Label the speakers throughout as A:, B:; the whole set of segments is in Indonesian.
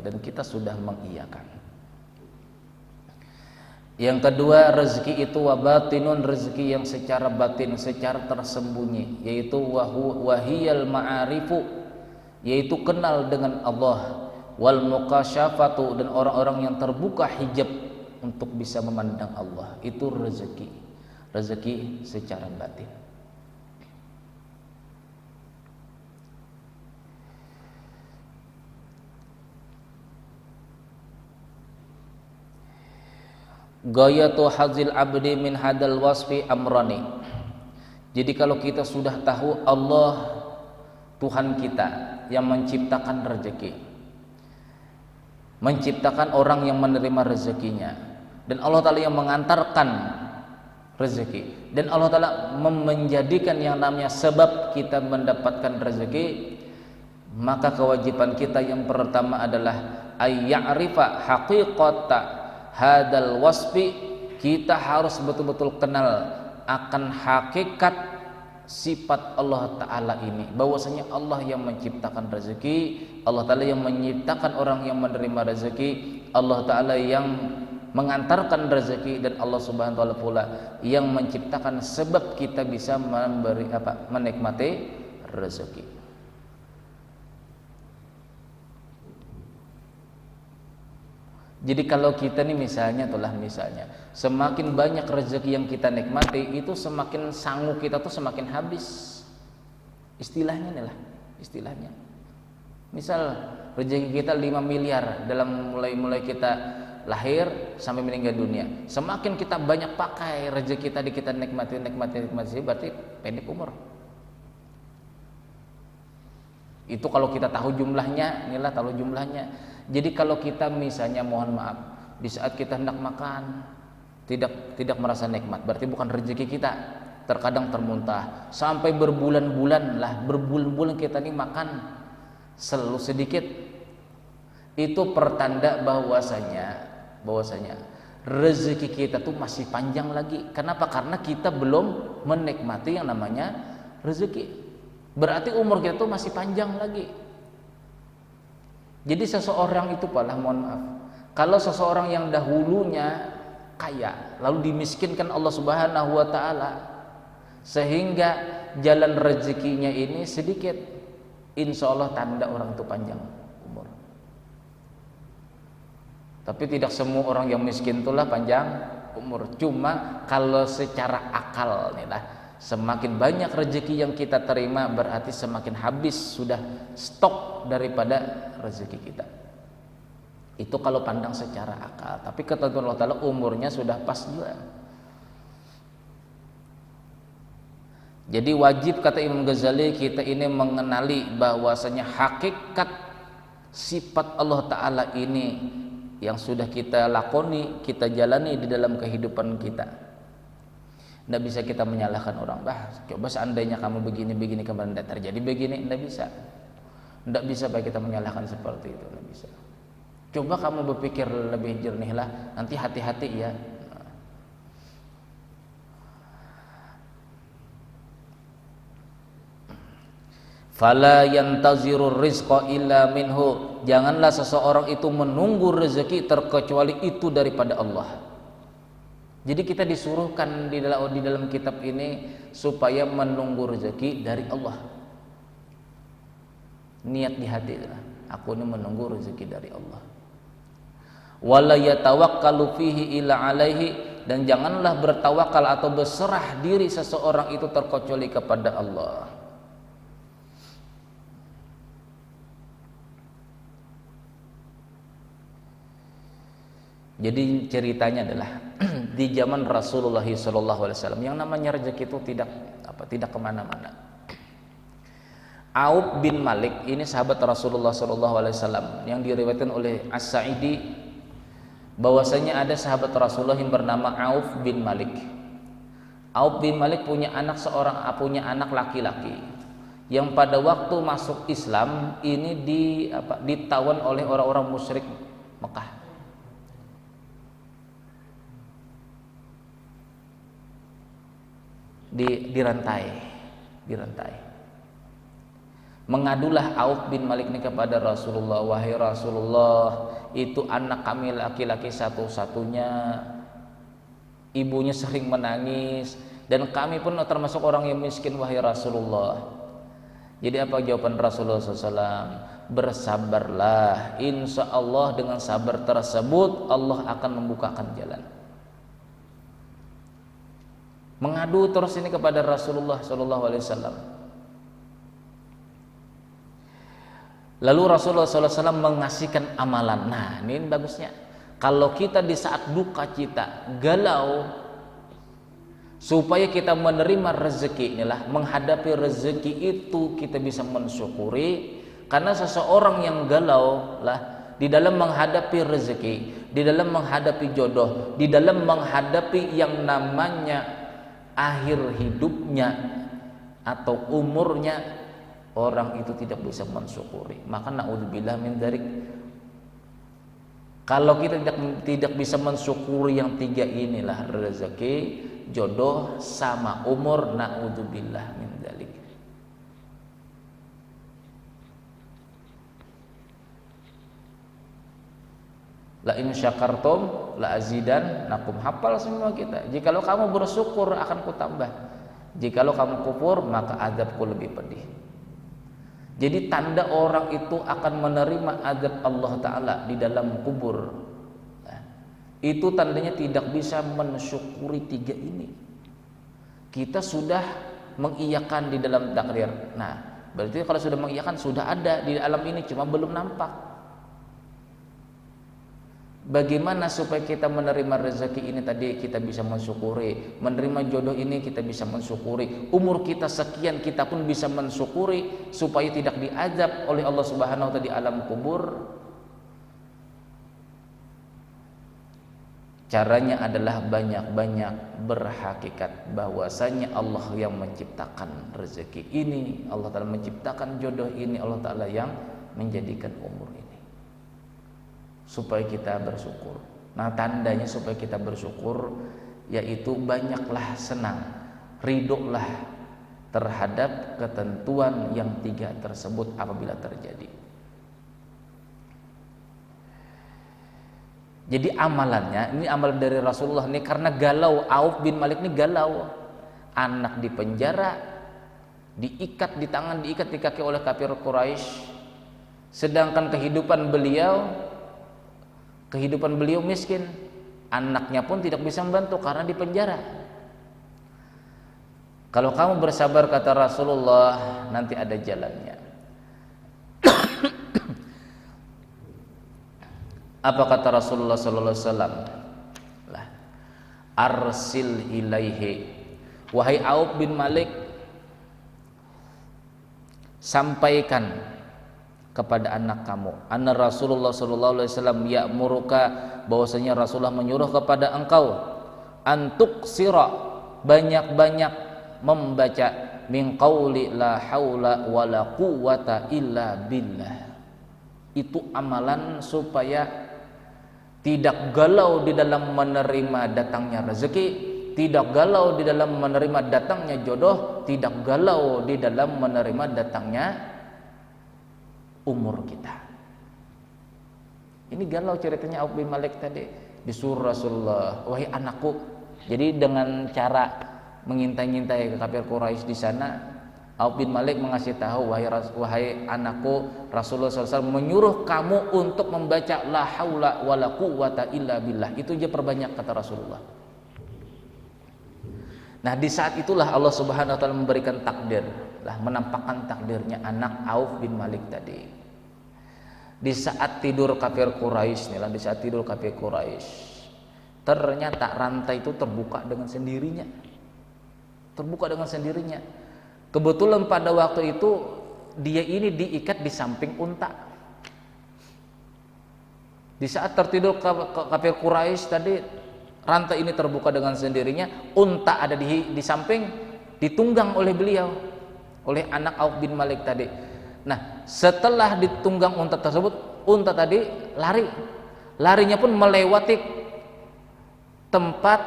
A: dan kita sudah mengiyakan. Yang kedua, rezeki itu wabatinun, rezeki yang secara batin, secara tersembunyi, yaitu wahiyal ma'arifu, yaitu kenal dengan Allah, wal mukasyafatu, dan orang-orang yang terbuka hijab untuk bisa memandang Allah. Itu rezeki secara batin. Ghayatu hazil abdi min hadal wasfi amrani. Jadi kalau kita sudah tahu Allah Tuhan kita yang menciptakan rezeki, menciptakan orang yang menerima rezekinya, dan Allah Ta'ala yang mengantarkan rezeki, dan Allah Ta'ala menjadikan yang namanya sebab kita mendapatkan rezeki, maka kewajiban kita yang pertama adalah ayya'rifa haqiqata hadal wasfi. Kita harus betul-betul kenal akan hakikat sifat Allah Ta'ala ini, bahwasanya Allah yang menciptakan rezeki, Allah Ta'ala yang menciptakan orang yang menerima rezeki, Allah Ta'ala yang mengantarkan rezeki, dan Allah Subhanahu wa Ta'ala pula yang menciptakan sebab kita bisa menikmati rezeki. Jadi kalau kita nih misalnya semakin banyak rezeki yang kita nikmati, itu semakin sanggup kita tuh semakin habis. Istilahnya nih lah, istilahnya. Misal rezeki kita 5 miliar dalam mulai kita lahir sampai meninggal dunia. Semakin kita banyak pakai rezeki tadi, kita nikmati berarti pendek umur. Itu kalau kita tahu jumlahnya, inilah tahu jumlahnya. Jadi kalau kita misalnya mohon maaf di saat kita hendak makan tidak merasa nikmat, berarti bukan rezeki kita. Terkadang termuntah sampai berbulan-bulan kita nih makan selalu sedikit. Itu pertanda bahwasanya rezeki kita tuh masih panjang lagi. Kenapa? Karena kita belum menikmati yang namanya rezeki. Berarti umur kita tuh masih panjang lagi. Jadi seseorang itu mohon maaf, kalau seseorang yang dahulunya kaya lalu dimiskinkan Allah Subhanahu wa Ta'ala sehingga jalan rezekinya ini sedikit, insya Allah tanda orang itu panjang umur. Tapi tidak semua orang yang miskin itulah panjang umur. Cuma kalau secara akal nih lah, semakin banyak rezeki yang kita terima berarti semakin habis sudah stok daripada rezeki kita. Itu kalau pandang secara akal. Tapi ketentuan Allah Ta'ala umurnya sudah pas juga. Jadi wajib, kata Imam Ghazali, kita ini mengenali bahwasanya hakikat sifat Allah Ta'ala ini yang sudah kita lakoni, kita jalani di dalam kehidupan kita. Tidak bisa kita menyalahkan orang. Coba seandainya kamu begini kemarin tidak terjadi begini, tidak bisa. Tidak bisa baik kita menyalahkan seperti itu, tidak bisa. Coba kamu berpikir lebih jernihlah, nanti hati-hati ya. Fala yantazirur rizqa illa minhu. Janganlah seseorang itu menunggu rezeki terkecuali itu daripada Allah. Jadi kita disuruhkan di dalam kitab ini supaya menunggu rezeki dari Allah. Niat di hati, aku ini menunggu rezeki dari Allah. Wala yatawakkalu fihi illa alaihi, dan janganlah bertawakal atau berserah diri seseorang itu terkecuali kepada Allah. Jadi ceritanya adalah di zaman Rasulullah SAW yang namanya rezeki itu tidak kemana-mana. Auf bin Malik ini sahabat Rasulullah SAW yang diriwayatkan oleh As-Sa'idi bahwasanya ada sahabat Rasulullah yang bernama Auf bin Malik. Auf bin Malik punya anak laki-laki yang pada waktu masuk Islam ini ditawan oleh orang-orang musyrik Mekah. Dirantai. Mengadulah Auf bin Malik ini kepada Rasulullah, wahai Rasulullah, itu anak kami laki-laki satu-satunya, ibunya sering menangis, dan kami pun termasuk orang yang miskin, wahai Rasulullah. Jadi apa jawaban Rasulullah SAW? Bersabarlah, insya Allah dengan sabar tersebut Allah akan membukakan jalan. Mengadu terus ini kepada Rasulullah SAW. Lalu Rasulullah SAW mengasihkan amalan. Nah, ini bagusnya. Kalau kita di saat duka cita galau, supaya kita menerima rezeki, inilah menghadapi rezeki itu kita bisa mensyukuri. Karena seseorang yang galau lah di dalam menghadapi rezeki, di dalam menghadapi jodoh, di dalam menghadapi yang namanya akhir hidupnya atau umurnya, orang itu tidak bisa mensyukuri. Maka naudzubillah min dzalik. Kalau kita tidak bisa mensyukuri yang tiga inilah, rezeki, jodoh, sama umur, naudzubillah min dzalik. La in syakartum la azidannakum. Hafal semua kita. Jikalau kamu bersyukur akan kutambah. Jikalau kamu kufur maka azabku lebih pedih. Jadi tanda orang itu akan menerima azab Allah Ta'ala di dalam kubur, nah, itu tandanya tidak bisa mensyukuri tiga ini. Kita sudah mengiyakan di dalam takdir. Nah, berarti kalau sudah mengiyakan sudah ada di alam ini, cuma belum nampak. Bagaimana supaya kita menerima rezeki ini tadi kita bisa mensyukuri, menerima jodoh ini kita bisa mensyukuri, umur kita sekian kita pun bisa mensyukuri supaya tidak diazab oleh Allah Subhanahu wa taala di alam kubur. Caranya adalah banyak-banyak berhakikat bahwasanya Allah yang menciptakan rezeki ini, Allah Ta'ala menciptakan jodoh ini, Allah Ta'ala yang menjadikan umur ini, supaya kita bersyukur. Nah, tandanya supaya kita bersyukur yaitu banyaklah senang, ridholah terhadap ketentuan yang tiga tersebut apabila terjadi. Jadi amalannya, ini amal dari Rasulullah ini karena galau. Auf bin Malik ini galau, anak di penjara, diikat di tangan, diikat di kaki oleh kafir Quraisy, sedangkan kehidupan beliau miskin, anaknya pun tidak bisa membantu karena di penjara. Kalau kamu bersabar, kata Rasulullah, nanti ada jalannya. Apa kata Rasulullah sallallahu alaihi wasallam? Arsil ilaihi, wahai Auf bin Malik, sampaikan kepada anak kamu, anna Rasulullah sallallahu alaihi wasallam ya'muruka, bahwasanya Rasulullah menyuruh kepada engkau, antuk sira, banyak-banyak membaca min qauli la haula wala quwata illa billah. Itu amalan supaya tidak galau di dalam menerima datangnya rezeki, tidak galau di dalam menerima datangnya jodoh, tidak galau di dalam menerima datangnya umur kita. Ini galau ceritanya Auf bin Malik tadi, disuruh Rasulullah, wahai anakku. Jadi dengan cara mengintai-ngintai ke kafir Quraisy di sana, Auf bin Malik mengasih tahu, wahai anakku, Rasulullah SAW menyuruh kamu untuk membaca la haula wala quwata illa billah. Itu aja perbanyak, kata Rasulullah. Nah, di saat itulah Allah Subhanahu wa taala memberikan takdir, menampakkan takdirnya anak Auf bin Malik tadi. Di saat tidur kafir Quraisy, di saat tidur kafir Quraisy, ternyata rantai itu terbuka dengan sendirinya. Terbuka dengan sendirinya. Kebetulan pada waktu itu dia ini diikat di samping unta. Di saat tertidur kafir Quraisy tadi, rantai ini terbuka dengan sendirinya, unta ada di samping, ditunggang oleh beliau, oleh anak Auf bin Malik tadi. Nah, setelah ditunggang unta tersebut, unta tadi larinya pun melewati tempat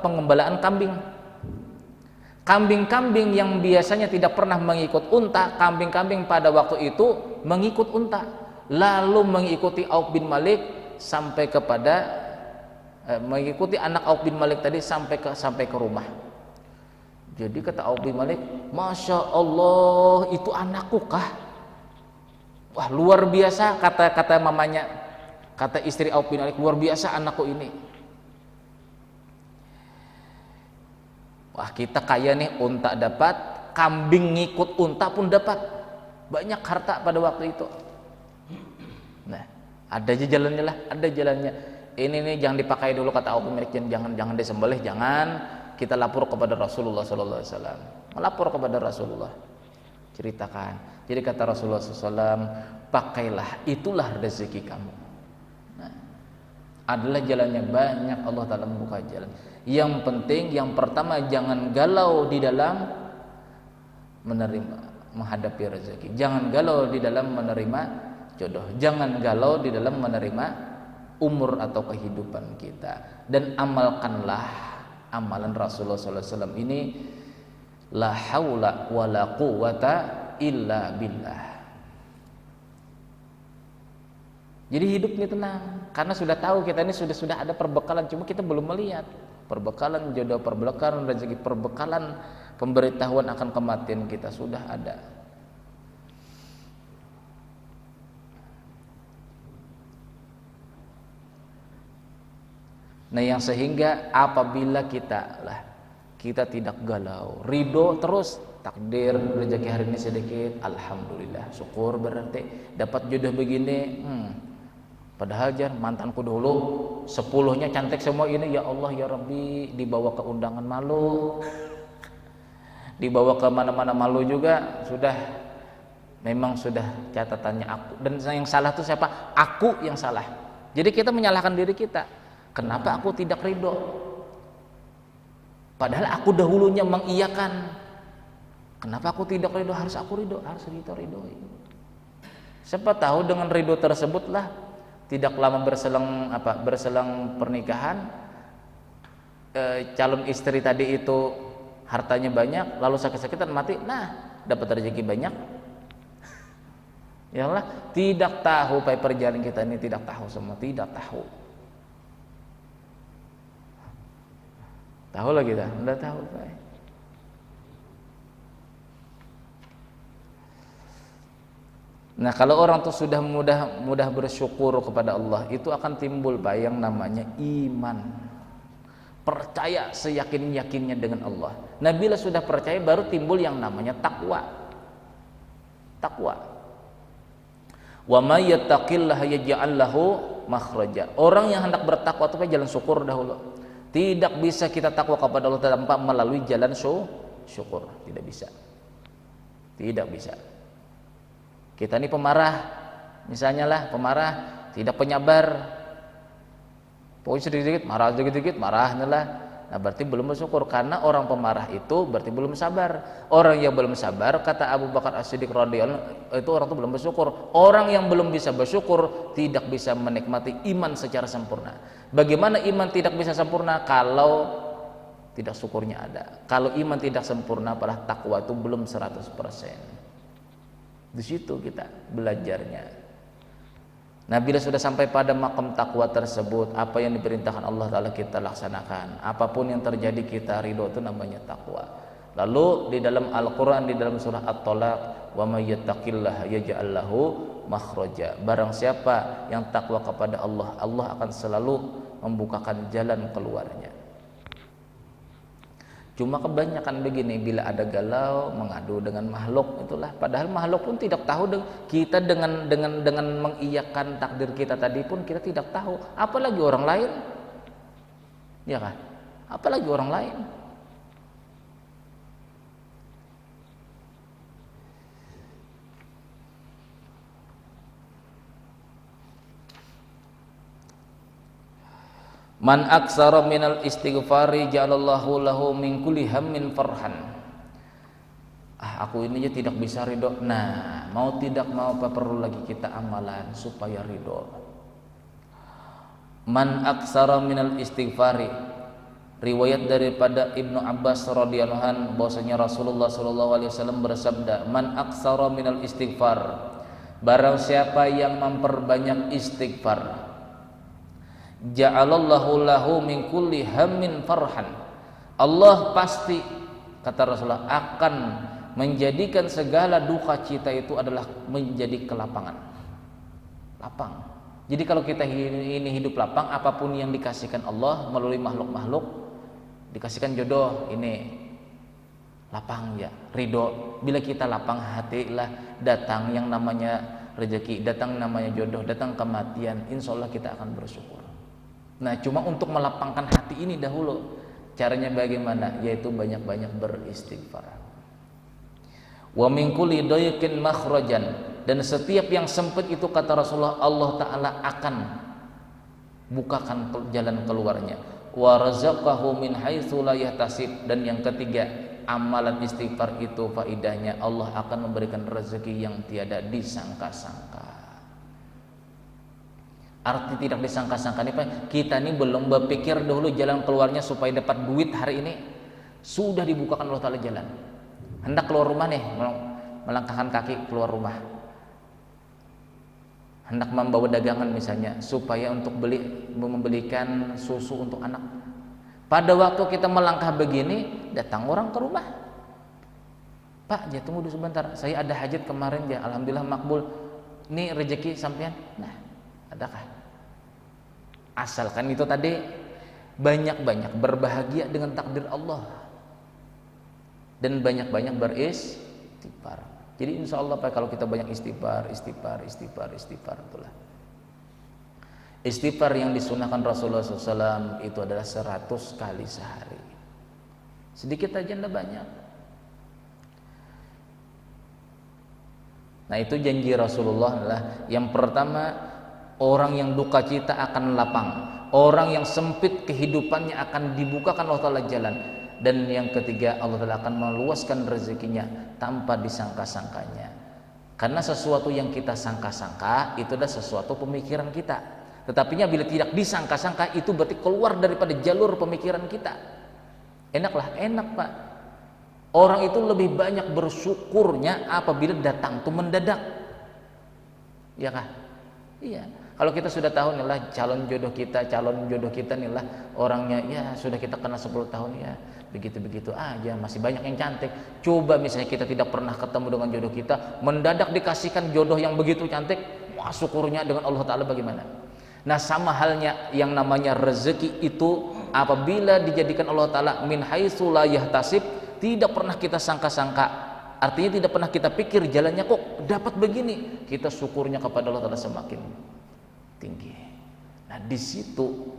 A: pengembalaan kambing. Kambing-kambing yang biasanya tidak pernah mengikut unta, kambing-kambing pada waktu itu mengikut unta, lalu mengikuti Auf bin Malik sampai kepada mengikuti anak Auf bin Malik tadi sampai ke rumah. Jadi kata Auf bin Malik, Masya Allah, itu anakku kah? Wah, luar biasa, kata mamanya, kata istri Auf bin Malik, luar biasa anakku ini. Wah, kita kaya nih, unta dapat, kambing ngikut unta pun dapat, banyak harta pada waktu itu. Nah, ada aja jalannya lah, ada jalannya. Ini nih jangan dipakai dulu, kata Auf bin Malik, jangan disembelih, jangan. Kita lapor kepada Rasulullah Sallallahu Alaihi Wasallam, melapor kepada Rasulullah, ceritakan. Jadi kata Rasulullah SAW, pakailah, itulah rezeki kamu. Nah, adalah jalannya banyak, Allah Ta'ala membuka jalan. Yang penting, yang pertama, jangan galau di dalam menghadapi rezeki. Jangan galau di dalam menerima jodoh. Jangan galau di dalam menerima umur atau kehidupan kita. Dan amalkanlah amalan Rasulullah SAW ini, la haula wa la quwata illa billah. Jadi hidup ini tenang, karena sudah tahu kita ini sudah ada perbekalan, cuma kita belum melihat. Perbekalan jodoh, perbekalan rezeki, perbekalan pemberitahuan akan kematian kita sudah ada. Nah, yang sehingga apabila kita tidak galau, ridho terus, takdir rezeki hari ini sedikit, alhamdulillah, syukur, berarti dapat jodoh begini. Padahal jangan mantanku dulu 10-nya cantik semua ini, ya Allah ya Rabbi, dibawa ke undangan malu, dibawa ke mana-mana malu juga, sudah memang sudah catatannya aku. Dan yang salah itu siapa? Aku yang salah. Jadi kita menyalahkan diri kita. Kenapa aku tidak ridho? Padahal aku dahulunya mengiyakan. Kenapa aku tidak ridho? Harus aku ridho, harus kita ridhoi. Siapa tahu dengan ridho tersebutlah tidak lama berselang pernikahan, calon istri tadi itu hartanya banyak, lalu sakit-sakitan mati, nah dapat rezeki banyak. Ya Allah, tidak tahu perjalanan kita ini, tidak tahu semua, tidak tahu. Tahu lagi dah, enggak tahu Pak. Nah, kalau orang tuh sudah mudah bersyukur kepada Allah, itu akan timbul Pak yang namanya iman. Percaya seyakin-yakinnya dengan Allah. Nah, bila sudah percaya baru timbul yang namanya takwa. Takwa. Wa may yattaqillaha yaj'al lahu makhraja. Orang yang hendak bertakwa itu jalan syukur dahulu. Tidak bisa kita takwa kepada Allah tanpa melalui jalan syukur. Tidak bisa. Tidak bisa. Kita ini pemarah, misalnya lah pemarah, tidak penyabar, pokoknya sedikit-sedikit marah, sedikit-sedikit marah, nah berarti belum bersyukur, karena orang pemarah itu berarti belum sabar. Orang yang belum sabar, kata Abu Bakar As-Siddiq radhiyallahu anhu, itu orang itu belum bersyukur. Orang yang belum bisa bersyukur tidak bisa menikmati iman secara sempurna. Bagaimana iman tidak bisa sempurna? Kalau tidak syukurnya ada. Kalau iman tidak sempurna, pada takwa itu belum 100%. Di situ kita belajarnya. Nah, bila sudah sampai pada makam takwa tersebut, apa yang diperintahkan Allah Ta'ala kita laksanakan. Apapun yang terjadi kita ridho, itu namanya takwa. Lalu di dalam Al-Quran, di dalam surah At-Tolaq, wa may yattaqillaha yaj'al lahu makhraja. Barang siapa yang takwa kepada Allah, Allah akan selalu membukakan jalan keluarnya. Cuma kebanyakan begini, bila ada galau mengadu dengan makhluk, itulah. Padahal makhluk pun tidak tahu, kita dengan mengiyakan takdir kita tadi pun kita tidak tahu, apalagi orang lain, ya kan? Apalagi orang lain. Man aksara minal istighfari ja'alallahu lahu min kulli hammin farhan. Aku ini aja tidak bisa ridho. Nah, mau tidak mau apa perlu lagi kita amalan supaya ridho. Man aksara minal istighfari, Riwayat daripada Ibnu Abbas radhiyallahu anhu bahwasanya Rasulullah sallallahu alaihi wasallam bersabda, "Man aktsara minal istighfar." Barang siapa yang memperbanyak istighfar, ja'alallahu lahu min kulli hammin farhan. Allah pasti, kata Rasulullah, akan menjadikan segala duka cita itu adalah menjadi kelapangan. Lapang. Jadi kalau kita ini hidup lapang, apapun yang dikasihkan Allah melalui makhluk-makhluk, dikasihkan jodoh, ini lapang ya, ridho. Bila kita lapang hati lah, datang yang namanya rezeki, datang namanya jodoh, datang kematian, insya Allah kita akan bersyukur. Nah, cuma untuk melapangkan hati ini dahulu, caranya bagaimana? Yaitu banyak-banyak beristighfar. Wa min kulli dayqin makhrajan, dan setiap yang sempit itu, kata Rasulullah, Allah Ta'ala akan bukakan jalan keluarnya. Wa razaqahu min haitsu la yahtasib, dan yang ketiga, amalan istighfar itu faidahnya Allah akan memberikan rezeki yang tiada disangka-sangka. Arti tidak disangka-sangka ini apa? Kita ini belum berpikir dahulu jalan keluarnya supaya dapat duit hari ini, sudah dibukakan Allah Ta'ala jalan. Hendak keluar rumah nih, melangkahkan kaki keluar rumah, hendak membawa dagangan misalnya supaya untuk membelikan susu untuk anak. Pada waktu kita melangkah begini, datang orang ke rumah. Pak, ya tunggu dulu sebentar, saya ada hajat kemarin ya, alhamdulillah makbul. Ini rezeki sampean. Nah, adakah? Asalkan itu tadi banyak-banyak berbahagia dengan takdir Allah dan banyak-banyak beristighfar. Jadi insya Allah Pak, kalau kita banyak istighfar itulah. Istighfar yang disunahkan Rasulullah SAW itu adalah 100 kali sehari. Sedikit aja enggak banyak. Nah, itu janji Rasulullah adalah yang pertama, orang yang duka cita akan lapang, orang yang sempit kehidupannya akan dibukakan Allah Ta'ala jalan, dan yang ketiga, Allah Ta'ala akan meluaskan rezekinya tanpa disangka-sangkanya. Karena sesuatu yang kita sangka-sangka itu adalah sesuatu pemikiran kita. Tetapinya bila tidak disangka-sangka, itu berarti keluar daripada jalur pemikiran kita. Enaklah, enak Pak. Orang itu lebih banyak bersyukurnya apabila datang itu mendadak. Ya kah? Iya. Kalau kita sudah tahu nih lah calon jodoh kita nih lah orangnya, ya sudah kita kenal 10 tahun ya, begitu-begitu aja, masih banyak yang cantik. Coba misalnya kita tidak pernah ketemu dengan jodoh kita, mendadak dikasihkan jodoh yang begitu cantik, wah syukurnya dengan Allah Ta'ala bagaimana? Nah, sama halnya yang namanya rezeki itu apabila dijadikan Allah Ta'ala min haitsu la yahtasib, tidak pernah kita sangka-sangka, artinya tidak pernah kita pikir jalannya kok dapat begini, kita syukurnya kepada Allah Ta'ala semakin tinggi. Nah, di situ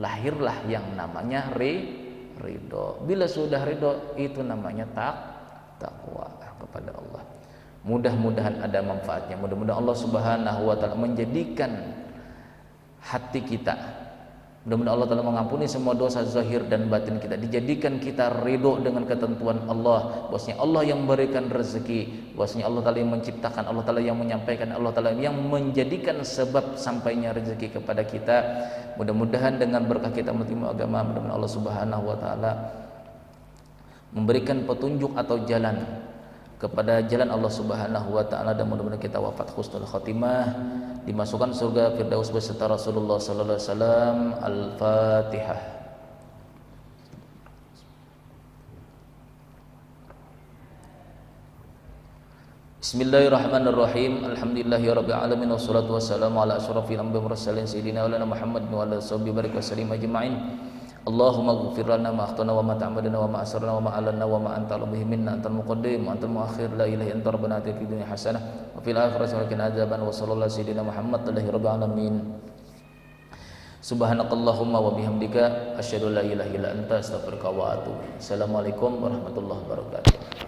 A: lahirlah yang namanya ridho. Bila sudah ridho, itu namanya takwa kepada Allah. Mudah-mudahan ada manfaatnya. Mudah-mudahan Allah Subhanahu wa Ta'ala menjadikan hati kita, mudah-mudahan Allah Ta'ala mengampuni semua dosa zahir dan batin kita, dijadikan kita ridho dengan ketentuan Allah, bahwasanya Allah yang memberikan rezeki, bahwasanya Allah Ta'ala yang menciptakan, Allah Ta'ala yang menyampaikan, Allah Ta'ala yang menjadikan sebab sampainya rezeki kepada kita. Mudah-mudahan dengan berkah kita menerima agama, mudah-mudahan Allah Subhanahu wa Ta'ala memberikan petunjuk atau jalan kepada jalan Allah Subhanahu wa Ta'ala, dan mudah-mudahan kita wafat husnul khatimah, dimasukkan surga Firdaus beserta Rasulullah sallallahu alaihi wasallam. Al-Fatihah. Bismillahirrahmanirrahim. Alhamdulillahirabbil alamin, wassalatu wassalamu ala asyrafil anbiya'i wal mursalin sayyidina wa Muhammad wa ala sahbihi barik wasallim ajma'in. Allahumma ighfir lana ma akhtana wa ma ta'amadna wa ma asrarna wa ma alanna wa ma anta bihi minna, antal muqaddim wa antal muakhir, la ilaha illa anta, rabbana atina fid dunya hasanah wa fil akhirati hasanah wa qina adzaban, wa sallallahu sayyidina Muhammad rabbil alamin. Subhanakallahumma wa bihamdika asyhadu an la ilaha illa anta, astaghfiruka wa atubu ilaik. Assalamualaikum warahmatullahi wabarakatuh.